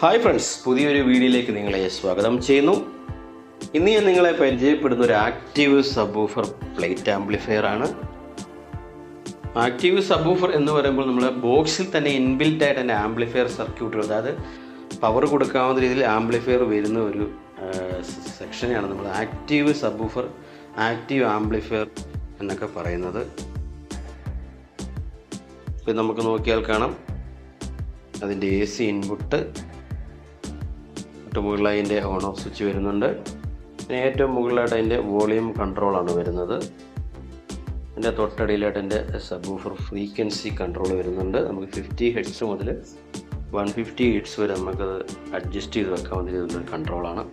Hi friends, പുതിയൊരു വീഡിയോയിലേക്ക് നിങ്ങളെ സ്വാഗതം ചെയ്യുന്നു. ഇന്ന് ഞാൻ നിങ്ങളെ പരിചയപ്പെടുന്ന ഒരു ആക്റ്റീവ് സബ്വൂഫർ പ്ലേറ്റ് ആംപ്ലിഫയർ ആണ്. ആക്റ്റീവ് സബ്വൂഫർ എന്ന് പറയുമ്പോൾ നമ്മൾ ബോക്സിൽ തന്നെ ഇൻബിൽറ്റ് ആയിട്ട് തന്നെ ആംപ്ലിഫയർ സർക്യൂട്ടുകൾ, അതായത് പവർ കൊടുക്കാവുന്ന രീതിയിൽ ആംപ്ലിഫയർ വരുന്ന ഒരു സെക്ഷനെയാണ് നമ്മൾ ആക്റ്റീവ് സബ്വൂഫർ, ആക്റ്റീവ് ആംപ്ലിഫയർ എന്നൊക്കെ പറയുന്നത്. ഇത് നമുക്ക് നോക്കിയാൽ കാണാം, അതിൻ്റെ AC ഇൻപുട്ട്, മുകളിൽ അതിൻ്റെ ഓൺ ഓഫ് സ്വിച്ച് വരുന്നുണ്ട്. ഏറ്റവും മുകളിലായിട്ട് അതിൻ്റെ വോളിയം കൺട്രോളാണ് വരുന്നത്. അതിൻ്റെ തൊട്ടടിയിലായിട്ട് എൻ്റെ സബ്വൂഫർ ഫ്രീക്വൻസി കൺട്രോൾ വരുന്നുണ്ട്. നമുക്ക് 50 ഹെർട്സ് മുതൽ 150 ഹെർട്സ് വരെ നമുക്കത് അഡ്ജസ്റ്റ് ചെയ്ത് വെക്കാവുന്ന രീതിയിലുള്ള കൺട്രോളാണ്.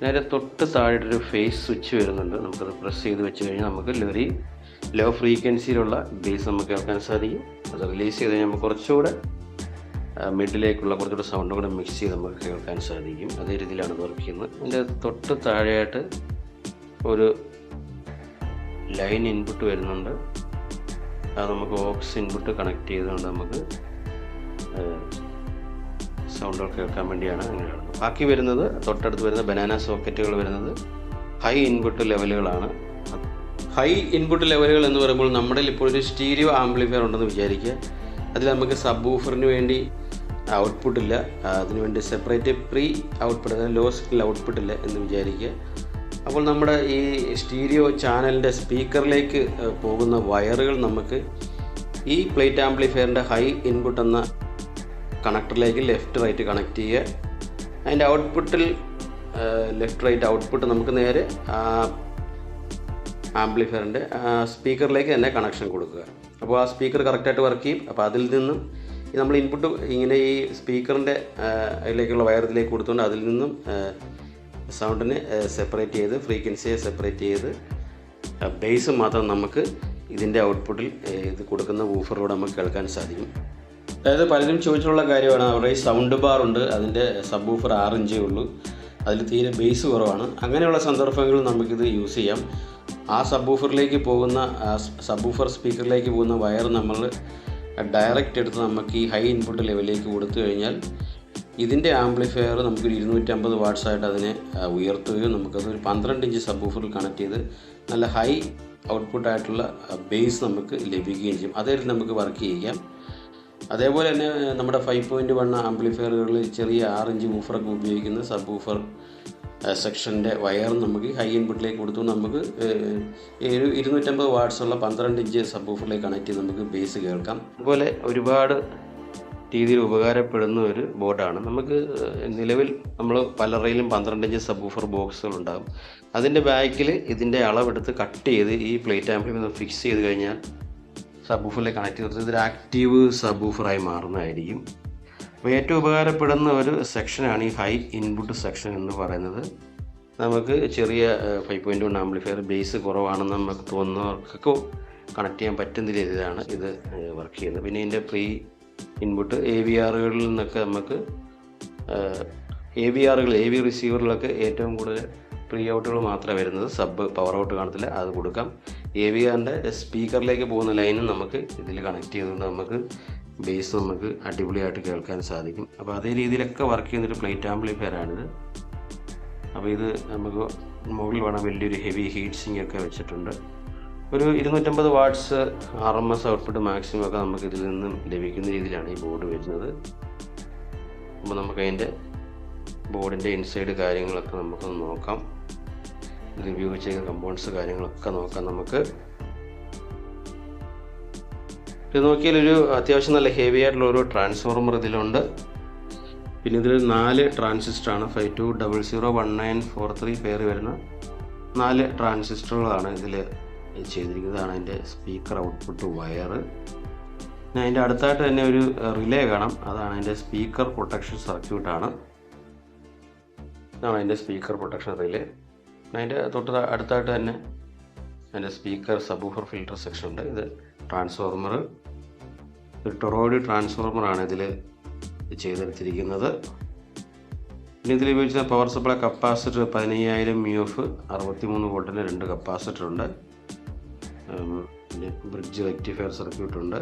നേരെ തൊട്ട് താഴെയൊരു ഫേസ് സ്വിച്ച് വരുന്നുണ്ട്. നമുക്കത് പ്രസ് ചെയ്ത് വെച്ച് കഴിഞ്ഞാൽ നമുക്ക് വെരി ലോ ഫ്രീക്വൻസിയിലുള്ള ബേസ് നമുക്ക് കേൾക്കാൻ സാധിക്കും. അത് റിലീസ് ചെയ്ത് കഴിഞ്ഞാൽ നമുക്ക് കുറച്ചുകൂടെ മിഡിലേക്കുള്ള കുറച്ചുകൂടെ സൗണ്ടും കൂടെ മിക്സ് ചെയ്ത് നമുക്ക് കേൾക്കാൻ സാധിക്കും. അതേ രീതിയിലാണ് വർക്ക് ചെയ്യുന്നത്. അതിൻ്റെ തൊട്ട് താഴെയായിട്ട് ഒരു ലൈൻ ഇൻപുട്ട് വരുന്നുണ്ട്. അത് നമുക്ക് ഓക്സ് ഇൻപുട്ട് കണക്ട് ചെയ്തുകൊണ്ട് നമുക്ക് സൗണ്ടുകൾ കേൾക്കാൻ വേണ്ടിയാണ് അങ്ങനെയാണ്. ബാക്കി വരുന്നത് തൊട്ടടുത്ത് വരുന്ന ബനാന സോക്കറ്റുകൾ വരുന്നത് ഹൈ ഇൻപുട്ട് ലെവലുകളാണ്. ഹൈ ഇൻപുട്ട് ലെവലുകൾ എന്ന് പറയുമ്പോൾ നമ്മുടെ ഇപ്പോൾ ഒരു സ്റ്റീരിയോ ആംപ്ലിഫയർ ഉണ്ടെന്ന് വിചാരിക്കുക. അതിൽ നമുക്ക് സബ്വൂഫറിന് വേണ്ടി ഔട്ട്പുട്ടില്ല, അതിനുവേണ്ടി സെപ്പറേറ്റ് പ്രീ ഔട്ട്പുട്ട്, അതായത് ലോ സ്കിൽ ഔട്ട്പുട്ടില്ല എന്ന് വിചാരിക്കുക. അപ്പോൾ നമ്മുടെ ഈ സ്റ്റീരിയോ ചാനലിൻ്റെ സ്പീക്കറിലേക്ക് പോകുന്ന വയറുകൾ നമുക്ക് ഈ പ്ലേറ്റ് ആംപ്ലിഫയറിൻ്റെ ഹൈ ഇൻപുട്ട് എന്ന കണക്ടറിലേക്ക് ലെഫ്റ്റ് റൈറ്റ് കണക്ട് ചെയ്യുക. അതിൻ്റെ ഔട്ട്പുട്ടിൽ ലെഫ്റ്റ് റൈറ്റ് ഔട്ട്പുട്ട് നമുക്ക് നേരെ ആംപ്ലിഫയറിൻ്റെ സ്പീക്കറിലേക്ക് തന്നെ കണക്ഷൻ കൊടുക്കുക. അപ്പോൾ ആ സ്പീക്കർ കറക്റ്റായിട്ട് വർക്ക് ചെയ്യും. അപ്പോൾ അതിൽ നിന്നും നമ്മൾ ഇൻപുട്ട് ഇങ്ങനെ ഈ സ്പീക്കറിൻ്റെ അതിലേക്കുള്ള വയറിലേക്ക് കൊടുത്തുകൊണ്ട് അതിൽ നിന്നും സൗണ്ടിനെ സെപ്പറേറ്റ് ചെയ്ത്, ഫ്രീക്വൻസിയെ സെപ്പറേറ്റ് ചെയ്ത് ബേസ് മാത്രം നമുക്ക് ഇതിൻ്റെ ഔട്ട്പുട്ടിൽ ഇത് കൊടുക്കുന്ന വൂഫറിലൂടെ നമുക്ക് കേൾക്കാൻ സാധിക്കും. അതായത് പലരും ചോദിച്ചിട്ടുള്ള കാര്യമാണ്, അവരുടെ ഈ സൗണ്ട് ബാർ ഉണ്ട്, അതിൻ്റെ സബ്വൂഫർ 6 ഇഞ്ചേ ഉള്ളൂ, അതിൽ തീരെ ബേസ് കുറവാണ്. അങ്ങനെയുള്ള സന്ദർഭങ്ങളിൽ നമുക്കിത് യൂസ് ചെയ്യാം. ആ സബ്വൂഫറിലേക്ക് പോകുന്ന സബ്വൂഫർ സ്പീക്കറിലേക്ക് പോകുന്ന വയർ നമ്മൾ ഡയറക്റ്റ് എടുത്ത് നമുക്ക് ഈ ഹൈ ഇൻപുട്ട് ലെവലിലേക്ക് കൊടുത്തു കഴിഞ്ഞാൽ ഇതിൻ്റെ ആംപ്ലിഫയർ നമുക്കൊരു 250 വാട്ട്സായിട്ട് അതിനെ ഉയർത്തുകയും നമുക്കതൊരു 12 ഇഞ്ച് സബ്വൂഫറിൽ കണക്ട് ചെയ്ത് നല്ല ഹൈ ഔട്ട്പുട്ടായിട്ടുള്ള ബേസ് നമുക്ക് ലഭിക്കുകയും ചെയ്യും. അതേ രീതിയിൽ നമുക്ക് വർക്ക് ചെയ്യാം. അതേപോലെ തന്നെ നമ്മുടെ 5.1 ആംപ്ലിഫയറുകളിൽ ചെറിയ 6 ഇഞ്ച് വൂഫറൊക്കെ ഉപയോഗിക്കുന്ന സബ്വൂഫർ സെക്ഷൻ്റെ വയർ നമുക്ക് ഹൈ ഇൻപുട്ടിലേക്ക് കൊടുത്തു നമുക്ക് ഒരു 250 വാട്ട്സുള്ള 12 ഇഞ്ച് സബ്വൂഫറിലേക്ക് കണക്ട് ചെയ്ത് നമുക്ക് ബേസ് കേൾക്കാം. അതുപോലെ ഒരുപാട് രീതിയിൽ ഉപകാരപ്പെടുന്ന ഒരു ബോർഡാണ്. നമുക്ക് നിലവിൽ നമ്മൾ പലരുടെയിലും 12 ഇഞ്ച് സബ്വൂഫർ ബോക്സുകളുണ്ടാകും. അതിൻ്റെ ബാക്കിൽ ഇതിൻ്റെ അളവെടുത്ത് കട്ട് ചെയ്ത് ഈ പ്ലേറ്റ് ആംപ്ലിഫയർ ഫിക്സ് ചെയ്ത് കഴിഞ്ഞാൽ സബ്വൂഫറിലേക്ക് കണക്ട് ചെയ്ത് ഇതൊരു ആക്റ്റീവ് സബ്വൂഫറായി മാറുന്നതായിരിക്കും. അപ്പോൾ ഏറ്റവും ഉപകാരപ്പെടുന്ന ഒരു സെക്ഷനാണ് ഈ ഹൈ ഇൻപുട്ട് സെക്ഷൻ എന്ന് പറയുന്നത്. നമുക്ക് ചെറിയ 5.1 ആംപ്ലിഫയർ ബേസ് കുറവാണെന്ന് നമുക്ക് തോന്നുന്നവർക്കൊക്കെ കണക്ട് ചെയ്യാൻ പറ്റുന്ന രീതിയിലാണ് ഇത് വർക്ക് ചെയ്യുന്നത്. പിന്നെ ഇതിൻ്റെ പ്രീ ഇൻപുട്ട് AVRകളിൽ നിന്നൊക്കെ നമുക്ക് AV റിസീവറിലൊക്കെ ഏറ്റവും കൂടുതൽ പ്രീ ഔട്ടുകൾ മാത്രമേ വരുന്നത്, സബ് പവർ ഔട്ട് കാണത്തില്ല, അത് കൊടുക്കാം. AVRൻ്റെ സ്പീക്കറിലേക്ക് പോകുന്ന ലൈനും നമുക്ക് ഇതിൽ കണക്ട് ചെയ്തുകൊണ്ട് നമുക്ക് ബേസ് നമുക്ക് അടിപൊളിയായിട്ട് കേൾക്കാൻ സാധിക്കും. അപ്പോൾ അതേ രീതിയിലൊക്കെ വർക്ക് ചെയ്യുന്നൊരു പ്ലേറ്റ് ആംപ്ലിഫയർ ആണിത്. അപ്പോൾ ഇത് നമുക്ക് മുകളിൽ വേണം വലിയൊരു ഹെവി ഹീറ്റ് സിങ്ക് ഒക്കെ വെച്ചിട്ടുണ്ട്. ഒരു 250 വാട്ട്സ് RMS ഔട്ട്പുട്ട് മാക്സിമം ഒക്കെ നമുക്ക് ഇതിൽ നിന്നും ലഭിക്കുന്ന രീതിയിലാണ് ഈ ബോർഡ് വരുന്നത്. അപ്പോൾ നമുക്ക് അതിൻ്റെ ബോർഡിൻ്റെ ഇൻസൈഡ് കാര്യങ്ങളൊക്കെ നമുക്കൊന്ന് നോക്കാം. ഇതിൽ ഉപയോഗിച്ച കമ്പോണൻസ് കാര്യങ്ങളൊക്കെ നോക്കാം. നമുക്ക് ഇത് നോക്കിയാൽ ഒരു അത്യാവശ്യം നല്ല ഹെവി ആയിട്ടുള്ള ഒരു ട്രാൻസ്ഫോർമർ ഇതിലുണ്ട്. പിന്നെ ഇതിൽ 4 ട്രാൻസിസ്റ്ററാണ്, 52001943 പേര് വരുന്ന 4 ട്രാൻസിസ്റ്ററുകളാണ് ഇതിൽ ചെയ്തിരിക്കുന്നതാണ്. അതിൻ്റെ സ്പീക്കർ ഔട്ട്പുട്ട് വയർ. അതിൻ്റെ അടുത്തായിട്ട് തന്നെ ഒരു റിലേ കാണാം, അതാണ് അതിൻ്റെ സ്പീക്കർ പ്രൊട്ടക്ഷൻ സർക്യൂട്ടാണ്. ഇതാണ് അതിൻ്റെ സ്പീക്കർ പ്രൊട്ടക്ഷൻ റിലേ. അതിൻ്റെ തൊട്ട് അടുത്തായിട്ട് തന്നെ അതിൻ്റെ സ്പീക്കർ സബ്വൂഫർ ഫിൽട്ടർ സെക്ഷൻ ഉണ്ട്. ഇത് ട്രാൻസ്ഫോർമർ, ഒരു ടൊറോയിഡ് ട്രാൻസ്ഫോർമറാണ് ഇതിൽ ചെയ്തെടുത്തിരിക്കുന്നത്. പിന്നെ ഇതിൽ ഉപയോഗിച്ച power supply capacitor 15000 UF 63 വോൾട്ടിൻ്റെ 2 capacitor ഉണ്ട്. ബ്രിഡ്ജ് റെക്ടിഫയർ സർക്യൂട്ട് ഉണ്ട്,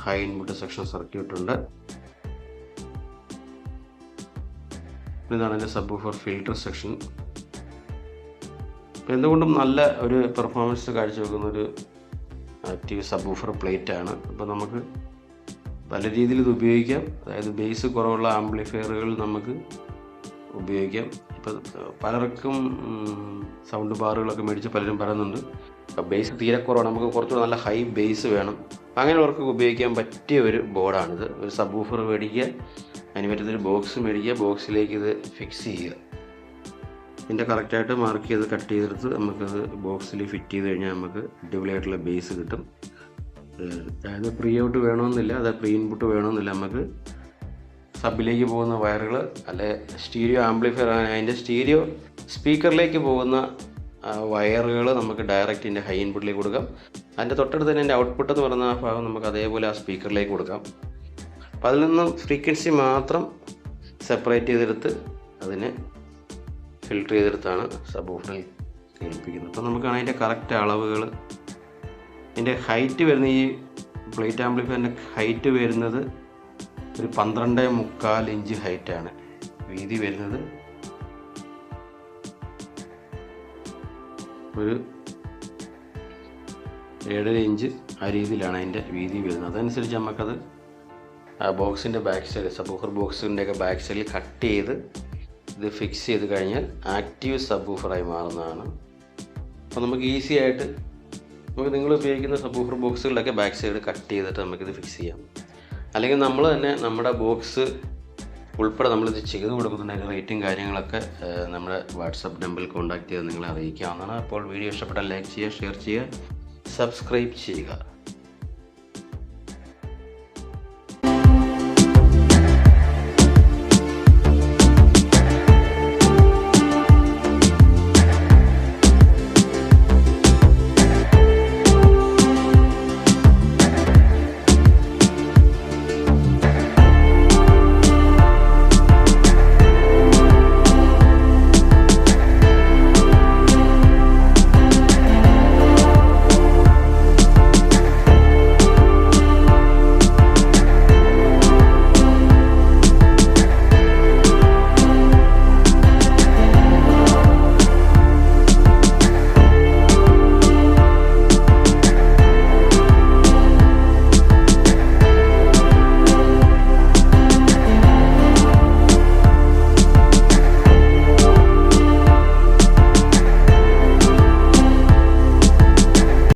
ഹൈ ഇൻപുട്ട് സെക്ഷൻ സർക്യൂട്ട് ഉണ്ട്. ഇതാണ് എൻ്റെ സബ് വൂഫർ ഫിൽട്ടർ സെക്ഷൻ. അപ്പോൾ എന്തുകൊണ്ടും നല്ല ഒരു പെർഫോമൻസ് കാഴ്ചവെക്കുന്നൊരു ആക്റ്റീവ് സബ് വൂഫർ പ്ലേറ്റാണ്. അപ്പോൾ നമുക്ക് പല രീതിയിൽ ഇത് ഉപയോഗിക്കാം. അതായത് ബേസ് കുറവുള്ള ആംപ്ലിഫയറുകൾ നമുക്ക് ഉപയോഗിക്കാം. ഇപ്പോൾ പലർക്കും സൗണ്ട് ബാറുകളൊക്കെ മേടിച്ച് പലരും പറയുന്നുണ്ട് ബേസ് തീരെ കുറവാണ്, നമുക്ക് കുറച്ചുകൂടെ നല്ല ഹൈ ബേസ് വേണം. അങ്ങനെയുള്ളവർക്ക് ഉപയോഗിക്കാൻ പറ്റിയ ഒരു ബോർഡാണിത്. ഒരു സബ് വൂഫർ മേടിക്കുക, അതിന് പറ്റുന്നൊരു ബോക്സ് മേടിക്കുക, ബോക്സിലേക്ക് ഇത് ഫിക്സ് ചെയ്യുക. ഇതിൻ്റെ കറക്റ്റായിട്ട് മാർക്ക് ചെയ്ത് കട്ട് ചെയ്തെടുത്ത് നമുക്കത് ബോക്സിൽ ഫിറ്റ് ചെയ്ത് കഴിഞ്ഞാൽ നമുക്ക് അടിപൊളിയായിട്ടുള്ള ബേസ് കിട്ടും. അതായത് പ്രീ ഔട്ട് വേണമെന്നില്ല, അതായത് പ്രീ ഇൻപുട്ട് വേണമെന്നില്ല. നമുക്ക് സബിലേക്ക് പോകുന്ന വയറുകൾ അല്ലെ സ്റ്റീരിയോ ആംപ്ലിഫയർ, അതിൻ്റെ സ്റ്റീരിയോ സ്പീക്കറിലേക്ക് പോകുന്ന വയറുകൾ നമുക്ക് ഡയറക്റ്റ് ഇതിൻ്റെ ഹൈ ഇൻപുട്ടിലേക്ക് കൊടുക്കാം. അതിൻ്റെ തൊട്ടടുത്ത് തന്നെ എൻ്റെ ഔട്ട്പുട്ട് എന്ന് പറയുന്ന ആ ഭാഗം നമുക്ക് അതേപോലെ ആ സ്പീക്കറിലേക്ക് കൊടുക്കാം. അപ്പോൾ അതിൽ നിന്നും ഫ്രീക്വൻസി മാത്രം സെപ്പറേറ്റ് ചെയ്തെടുത്ത് അതിനെ ഫിൽട്ടർ ചെയ്തെടുത്താണ് സബ് വൂഫറിൽ കേൾപ്പിക്കുന്നത്. അപ്പോൾ നമുക്കാണ് അതിൻ്റെ കറക്റ്റ് അളവുകൾ. ഇതിൻ്റെ ഹൈറ്റ് വരുന്ന ഈ പ്ലേറ്റ് ആംപ്ലിഫയറിൻ്റെ ഹൈറ്റ് വരുന്നത് ഒരു 12.25 ഇഞ്ച് ഹൈറ്റാണ്. വീതി വരുന്നത് ഒരു 7.5 ഇഞ്ച് ആ രീതിയിലാണ് അതിൻ്റെ വീതി വരുന്നത്. അതനുസരിച്ച് നമുക്കത് ആ ബോക്സിൻ്റെ ബാക്ക് സൈഡ്, സബ് വൂഫർ ബോക്സിൻ്റെയൊക്കെ ബാക്ക് സൈഡിൽ കട്ട് ചെയ്ത് ഇത് ഫിക്സ് ചെയ്ത് കഴിഞ്ഞാൽ ആക്റ്റീവ് സബ് വൂഫറായി മാറുന്നതാണ്. അപ്പോൾ നമുക്ക് ഈസി ആയിട്ട് നിങ്ങൾ ഉപയോഗിക്കുന്ന സബ് വൂഫർ ബോക്സുകളിലൊക്കെ ബാക്ക് സൈഡ് കട്ട് ചെയ്തിട്ട് നമുക്കിത് ഫിക്സ് ചെയ്യാം. അല്ലെങ്കിൽ നമ്മൾ തന്നെ നമ്മുടെ ബോക്സ് ഉൾപ്പെടെ നമ്മളിത് ചെയ്ത് കൊടുക്കുന്നുണ്ടെങ്കിൽ റേറ്റും കാര്യങ്ങളൊക്കെ നമ്മുടെ വാട്സപ്പ് നമ്പറിൽ കോൺടാക്ട് ചെയ്ത് നിങ്ങളെ അറിയിക്കാവുന്നതാണ്. അപ്പോൾ വീഡിയോ ഇഷ്ടപ്പെട്ടാൽ ലൈക്ക് ചെയ്യുക, ഷെയർ ചെയ്യുക, സബ്സ്ക്രൈബ് ചെയ്യുക.